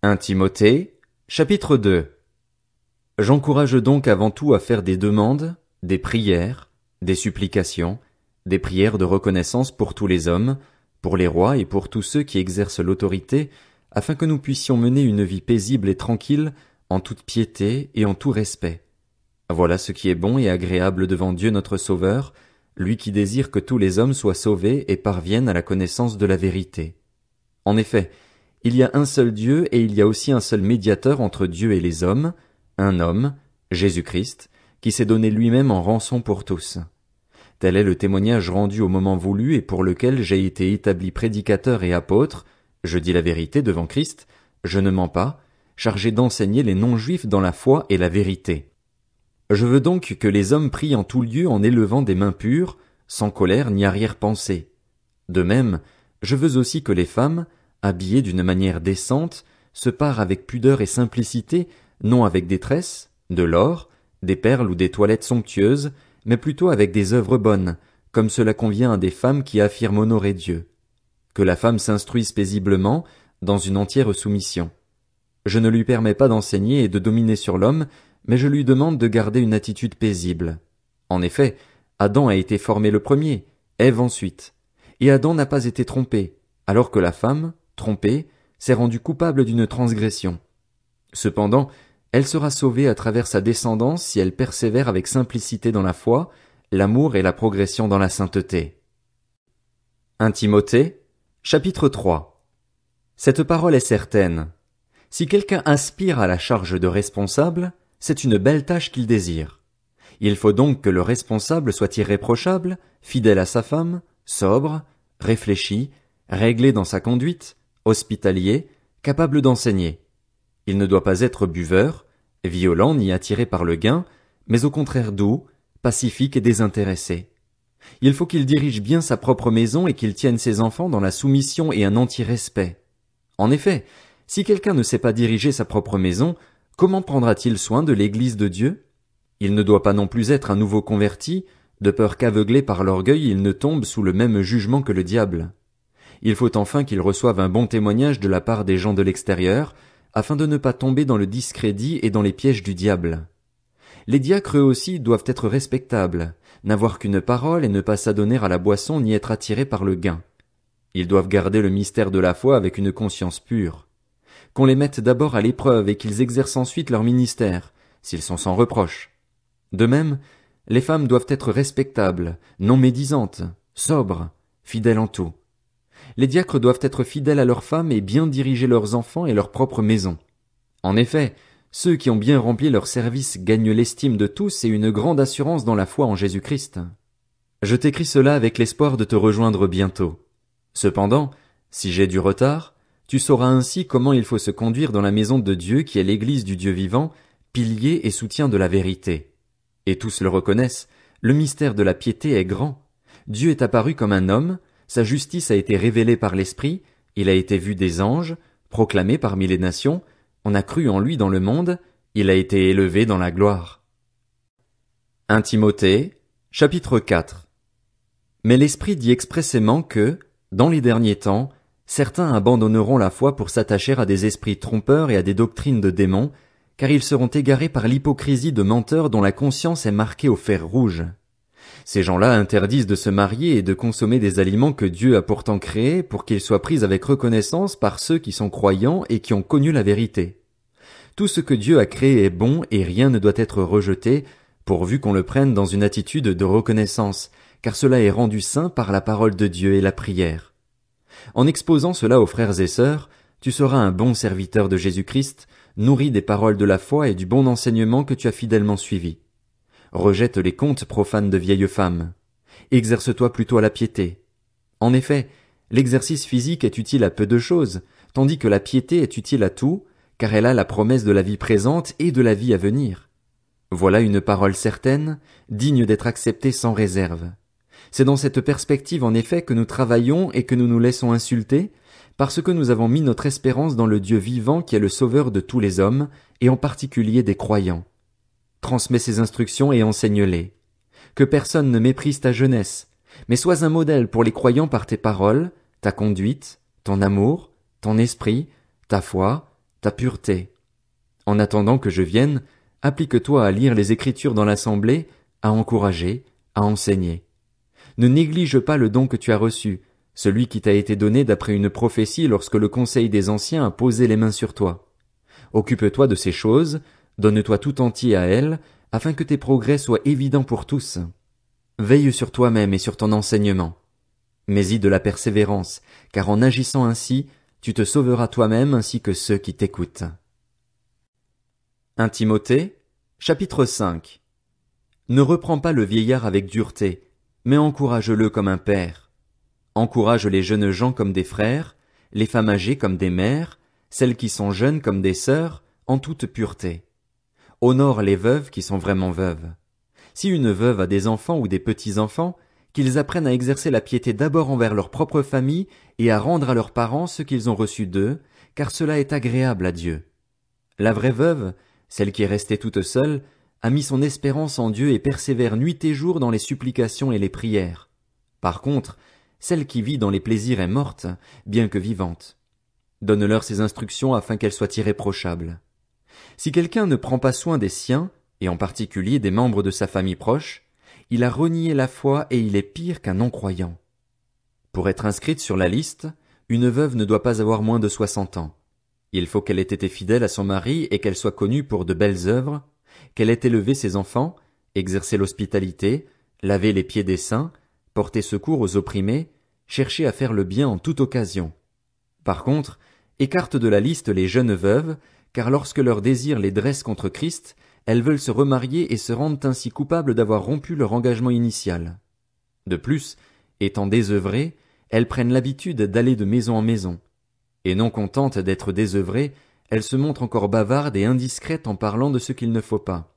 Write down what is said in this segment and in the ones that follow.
1 Timothée, chapitre 2. J'encourage donc avant tout à faire des demandes, des prières, des supplications, des prières de reconnaissance pour tous les hommes, pour les rois et pour tous ceux qui exercent l'autorité, afin que nous puissions mener une vie paisible et tranquille, en toute piété et en tout respect. Voilà ce qui est bon et agréable devant Dieu notre Sauveur, lui qui désire que tous les hommes soient sauvés et parviennent à la connaissance de la vérité. En effet, il y a un seul Dieu et il y a aussi un seul médiateur entre Dieu et les hommes, un homme, Jésus-Christ, qui s'est donné lui-même en rançon pour tous. Tel est le témoignage rendu au moment voulu et pour lequel j'ai été établi prédicateur et apôtre, je dis la vérité devant Christ, je ne mens pas, chargé d'enseigner les non-juifs dans la foi et la vérité. Je veux donc que les hommes prient en tout lieu en élevant des mains pures, sans colère ni arrière-pensée. De même, je veux aussi que les femmes, habillées d'une manière décente, se parent avec pudeur et simplicité, non avec des tresses, de l'or, des perles ou des toilettes somptueuses, mais plutôt avec des œuvres bonnes, comme cela convient à des femmes qui affirment honorer Dieu. Que la femme s'instruise paisiblement, dans une entière soumission. Je ne lui permets pas d'enseigner et de dominer sur l'homme, mais je lui demande de garder une attitude paisible. En effet, Adam a été formé le premier, Ève ensuite. Et Adam n'a pas été trompé, alors que la femme, trompée, s'est rendue coupable d'une transgression. Cependant, elle sera sauvée à travers sa descendance si elle persévère avec simplicité dans la foi, l'amour et la progression dans la sainteté. 1 Timothée, chapitre 3. Cette parole est certaine. Si quelqu'un aspire à la charge de responsable, c'est une belle tâche qu'il désire. Il faut donc que le responsable soit irréprochable, fidèle à sa femme, sobre, réfléchi, réglé dans sa conduite, hospitalier, capable d'enseigner. Il ne doit pas être buveur, violent ni attiré par le gain, mais au contraire doux, pacifique et désintéressé. Il faut qu'il dirige bien sa propre maison et qu'il tienne ses enfants dans la soumission et un entier respect. En effet, si quelqu'un ne sait pas diriger sa propre maison, comment prendra-t-il soin de l'Église de Dieu? Il ne doit pas non plus être un nouveau converti, de peur qu'aveuglé par l'orgueil il ne tombe sous le même jugement que le diable. Il faut enfin qu'il reçoive un bon témoignage de la part des gens de l'extérieur, afin de ne pas tomber dans le discrédit et dans les pièges du diable. Les diacres eux aussi doivent être respectables, n'avoir qu'une parole et ne pas s'adonner à la boisson ni être attirés par le gain. Ils doivent garder le mystère de la foi avec une conscience pure. Qu'on les mette d'abord à l'épreuve et qu'ils exercent ensuite leur ministère, s'ils sont sans reproche. De même, les femmes doivent être respectables, non médisantes, sobres, fidèles en tout. Les diacres doivent être fidèles à leurs femmes et bien diriger leurs enfants et leur propre maison. En effet, ceux qui ont bien rempli leur service gagnent l'estime de tous et une grande assurance dans la foi en Jésus-Christ. Je t'écris cela avec l'espoir de te rejoindre bientôt. Cependant, si j'ai du retard, tu sauras ainsi comment il faut se conduire dans la maison de Dieu qui est l'Église du Dieu vivant, pilier et soutien de la vérité. Et tous le reconnaissent, le mystère de la piété est grand. Dieu est apparu comme un homme, sa justice a été révélée par l'Esprit, il a été vu des anges, proclamé parmi les nations, on a cru en lui dans le monde, il a été élevé dans la gloire. 1 Timothée, chapitre 4. Mais l'Esprit dit expressément que, dans les derniers temps, certains abandonneront la foi pour s'attacher à des esprits trompeurs et à des doctrines de démons, car ils seront égarés par l'hypocrisie de menteurs dont la conscience est marquée au fer rouge. Ces gens-là interdisent de se marier et de consommer des aliments que Dieu a pourtant créés pour qu'ils soient pris avec reconnaissance par ceux qui sont croyants et qui ont connu la vérité. Tout ce que Dieu a créé est bon et rien ne doit être rejeté, pourvu qu'on le prenne dans une attitude de reconnaissance, car cela est rendu saint par la parole de Dieu et la prière. En exposant cela aux frères et sœurs, tu seras un bon serviteur de Jésus-Christ, nourri des paroles de la foi et du bon enseignement que tu as fidèlement suivi. Rejette les contes profanes de vieilles femmes. Exerce-toi plutôt à la piété. En effet, l'exercice physique est utile à peu de choses, tandis que la piété est utile à tout, car elle a la promesse de la vie présente et de la vie à venir. Voilà une parole certaine, digne d'être acceptée sans réserve. C'est dans cette perspective en effet que nous travaillons et que nous nous laissons insulter, parce que nous avons mis notre espérance dans le Dieu vivant qui est le sauveur de tous les hommes, et en particulier des croyants. Transmets ces instructions et enseigne-les. Que personne ne méprise ta jeunesse, mais sois un modèle pour les croyants par tes paroles, ta conduite, ton amour, ton esprit, ta foi, ta pureté. En attendant que je vienne, applique-toi à lire les Écritures dans l'assemblée, à encourager, à enseigner. Ne néglige pas le don que tu as reçu, celui qui t'a été donné d'après une prophétie lorsque le conseil des anciens a posé les mains sur toi. Occupe-toi de ces choses, donne-toi tout entier à elles, afin que tes progrès soient évidents pour tous. Veille sur toi-même et sur ton enseignement. Mets-y de la persévérance, car en agissant ainsi, tu te sauveras toi-même ainsi que ceux qui t'écoutent. 1 Timothée, chapitre 5. Ne reprends pas le vieillard avec dureté, mais encourage-le comme un père. Encourage les jeunes gens comme des frères, les femmes âgées comme des mères, celles qui sont jeunes comme des sœurs, en toute pureté. Honore les veuves qui sont vraiment veuves. Si une veuve a des enfants ou des petits-enfants, qu'ils apprennent à exercer la piété d'abord envers leur propre famille et à rendre à leurs parents ce qu'ils ont reçu d'eux, car cela est agréable à Dieu. La vraie veuve, celle qui est restée toute seule, a mis son espérance en Dieu et persévère nuit et jour dans les supplications et les prières. Par contre, celle qui vit dans les plaisirs est morte, bien que vivante. Donne-leur ses instructions afin qu'elles soient irréprochables. Si quelqu'un ne prend pas soin des siens, et en particulier des membres de sa famille proche, il a renié la foi et il est pire qu'un non-croyant. Pour être inscrite sur la liste, une veuve ne doit pas avoir moins de 60 ans. Il faut qu'elle ait été fidèle à son mari et qu'elle soit connue pour de belles œuvres, qu'elle ait élevé ses enfants, exercé l'hospitalité, lavé les pieds des saints, porté secours aux opprimés, cherché à faire le bien en toute occasion. Par contre, écarte de la liste les jeunes veuves, car lorsque leur désir les dresse contre Christ, elles veulent se remarier et se rendent ainsi coupables d'avoir rompu leur engagement initial. De plus, étant désœuvrées, elles prennent l'habitude d'aller de maison en maison. Et non contentes d'être désœuvrées, elles se montrent encore bavardes et indiscrètes en parlant de ce qu'il ne faut pas.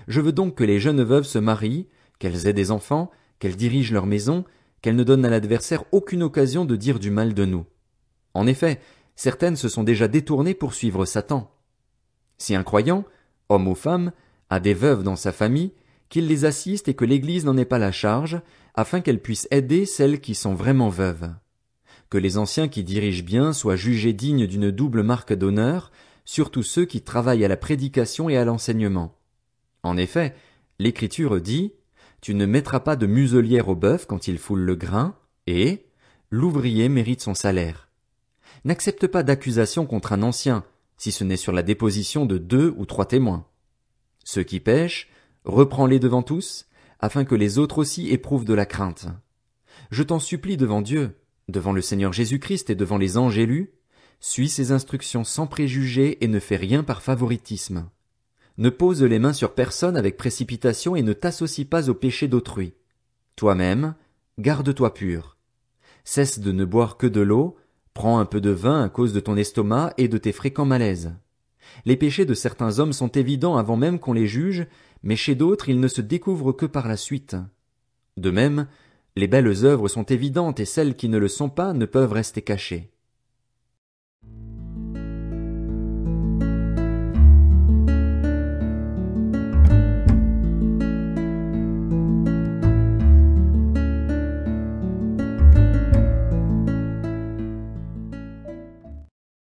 Je veux donc que les jeunes veuves se marient, qu'elles aient des enfants, qu'elles dirigent leur maison, qu'elles ne donnent à l'adversaire aucune occasion de dire du mal de nous. En effet, certaines se sont déjà détournées pour suivre Satan. Si un croyant, homme ou femme, a des veuves dans sa famille, qu'il les assiste et que l'Église n'en ait pas la charge, afin qu'elle puisse aider celles qui sont vraiment veuves. Que les anciens qui dirigent bien soient jugés dignes d'une double marque d'honneur, surtout ceux qui travaillent à la prédication et à l'enseignement. En effet, l'Écriture dit « Tu ne mettras pas de muselière au bœuf quand il foule le grain » et « L'ouvrier mérite son salaire ». N'accepte pas d'accusation contre un ancien, si ce n'est sur la déposition de 2 ou 3 témoins. Ceux qui pêchent, reprends-les devant tous, afin que les autres aussi éprouvent de la crainte. Je t'en supplie devant Dieu, devant le Seigneur Jésus-Christ et devant les anges élus, suis ses instructions sans préjugés et ne fais rien par favoritisme. Ne pose les mains sur personne avec précipitation et ne t'associe pas au péché d'autrui. Toi-même, garde-toi pur. Cesse de ne boire que de l'eau, prends un peu de vin à cause de ton estomac et de tes fréquents malaises. Les péchés de certains hommes sont évidents avant même qu'on les juge, mais chez d'autres ils ne se découvrent que par la suite. De même, les belles œuvres sont évidentes et celles qui ne le sont pas ne peuvent rester cachées.